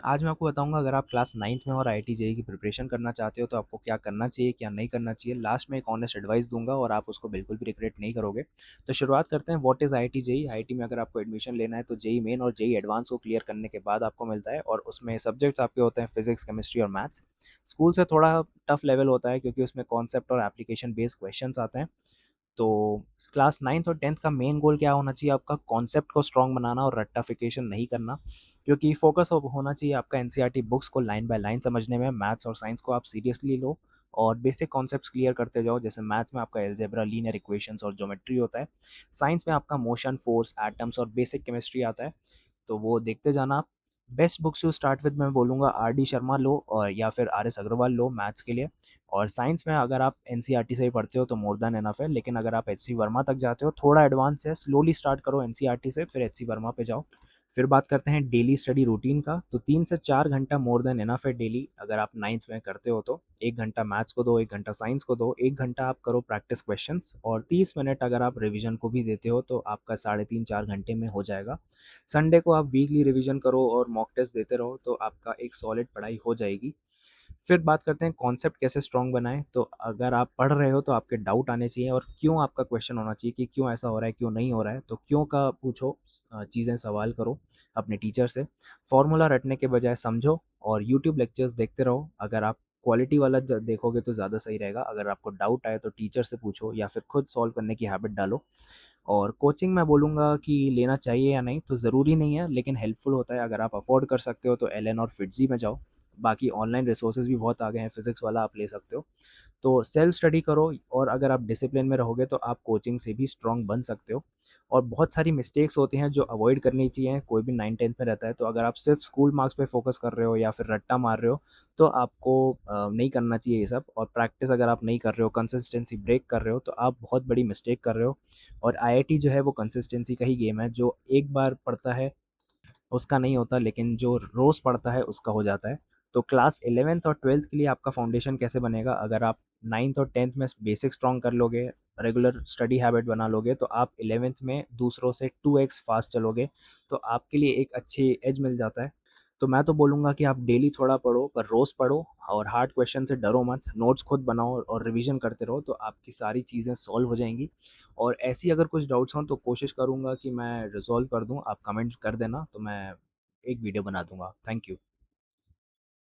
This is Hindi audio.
आज मैं आपको बताऊँगा अगर आप क्लास 9th में और आईआईटी जेईई की प्रिपरेशन करना चाहते हो तो आपको क्या करना चाहिए, क्या नहीं करना चाहिए। लास्ट में एक ऑनेस्ट एडवाइस दूँगा और आप उसको बिल्कुल भी रिग्रेट नहीं करोगे। तो शुरुआत करते हैं what is IIT JEE. IIT में अगर आपको एडमिशन लेना है तो जेईई मेन और जेईई एडवांस को क्लियर करने के बाद आपको मिलता है और उसमें सब्जेक्ट्स आपके होते हैं फिज़िक्स, केमिस्ट्री और मैथ्स। स्कूल से थोड़ा टफ लेवल होता है क्योंकि उसमें कॉन्सेप्ट और एप्लीकेशन बेस्ड क्वेश्चंस आते हैं। तो क्लास 9th और 10th का मेन गोल क्या होना चाहिए आपका कॉन्सेप्ट को स्ट्रॉन्ग बनाना और रट्टाफिकेशन नहीं करना, क्योंकि फोकस अब होना चाहिए आपका एनसीईआरटी बुक्स को लाइन बाय लाइन समझने में। मैथ्स और साइंस को आप सीरियसली लो और बेसिक कॉन्सेप्ट्स क्लियर करते जाओ। जैसे मैथ्स में आपका एलजेब्रा, लीनियर इक्वेशंस और ज्योमेट्री होता है। साइंस में आपका मोशन, फोर्स, एटम्स और बेसिक केमिस्ट्री आता है, तो वो देखते जाना आप। Best books to start with मैं बोलूँगा आर डी शर्मा लो और या फिर आर एस अग्रवाल लो मैथ्स के लिए। और साइंस में अगर आप एनसीईआरटी से ही पढ़ते हो तो मोर देन इनफ है, लेकिन अगर आप एच सी वर्मा तक जाते हो थोड़ा एडवांस है, स्लोली स्टार्ट करो एनसीईआरटी से फिर एच सी वर्मा पे जाओ। फिर बात करते हैं डेली स्टडी रूटीन का, तो 3 से 4 घंटा मोर देन इनफ है डेली। अगर आप 9th में करते हो तो 1 घंटा मैथ्स को दो, 1 घंटा साइंस को दो, 1 घंटा आप करो प्रैक्टिस क्वेश्चंस और 30 मिनट अगर आप रिवीजन को भी देते हो तो आपका 3.5 4 घंटे में हो जाएगा। संडे को आप वीकली रिवीजन करो और मॉक टेस्ट देते रहो तो आपका एक सॉलिड पढ़ाई हो जाएगी। फिर बात करते हैं कॉन्सेप्ट कैसे स्ट्रॉन्ग बनाएं। तो अगर आप पढ़ रहे हो तो आपके डाउट आने चाहिए और क्यों आपका क्वेश्चन होना चाहिए कि क्यों ऐसा हो रहा है, क्यों नहीं हो रहा है। तो क्यों का पूछो, चीज़ें सवाल करो अपने टीचर से। फॉर्मूला रटने के बजाय समझो और यूट्यूब लेक्चर्स देखते रहो। अगर आप क्वालिटी वाला देखोगे तो ज़्यादा सही रहेगा। अगर आपको डाउट आए तो टीचर से पूछो या फिर खुद सॉल्व करने की हैबिट डालो। और कोचिंग मैं बोलूँगा कि लेना चाहिए या नहीं तो ज़रूरी नहीं है, लेकिन हेल्पफुल होता है। अगर आप अफोर्ड कर सकते हो तो एलएन और फिट्जी में जाओ। बाकी ऑनलाइन रिसोर्सेज भी बहुत आ गए हैं, फिजिक्स वाला आप ले सकते हो। तो सेल्फ स्टडी करो और अगर आप डिसिप्लिन में रहोगे तो आप कोचिंग से भी स्ट्रॉन्ग बन सकते हो। और बहुत सारी मिस्टेक्स होती हैं जो अवॉइड करनी चाहिए, कोई भी 9 10th में रहता है। तो अगर आप सिर्फ स्कूल मार्क्स पे फोकस कर रहे हो या फिर रट्टा मार रहे हो तो आपको नहीं करना चाहिए ये सब। और प्रैक्टिस अगर आप नहीं कर रहे हो, कंसिस्टेंसी ब्रेक कर रहे हो तो आप बहुत बड़ी मिस्टेक कर रहे हो। और आईआईटी जो है वो कंसिस्टेंसी का ही गेम है। जो एक बार पढ़ता है उसका नहीं होता, लेकिन जो रोज़ पढ़ता है उसका हो जाता है। तो क्लास 11th और 12th के लिए आपका फाउंडेशन कैसे बनेगा, अगर आप 9th और 10th में बेसिक स्ट्रॉन्ग कर लोगे, रेगुलर स्टडी हैबिट बना लोगे तो आप 11th में दूसरों से 2x फास्ट चलोगे। तो आपके लिए एक अच्छी एज मिल जाता है। तो मैं तो बोलूँगा कि आप डेली थोड़ा पढ़ो पर रोज़ पढ़ो और हार्ड क्वेश्चन से डरो मत। नोट्स खुद बनाओ और रिवीजन करते रहो तो आपकी सारी चीज़ें सॉल्व हो जाएंगी। और ऐसी अगर कुछ डाउट्स हों तो कोशिश करूँगा कि मैं रिज़ॉल्व कर दूँ। आप कमेंट कर देना तो मैं एक वीडियो बना दूँगा। Thank you.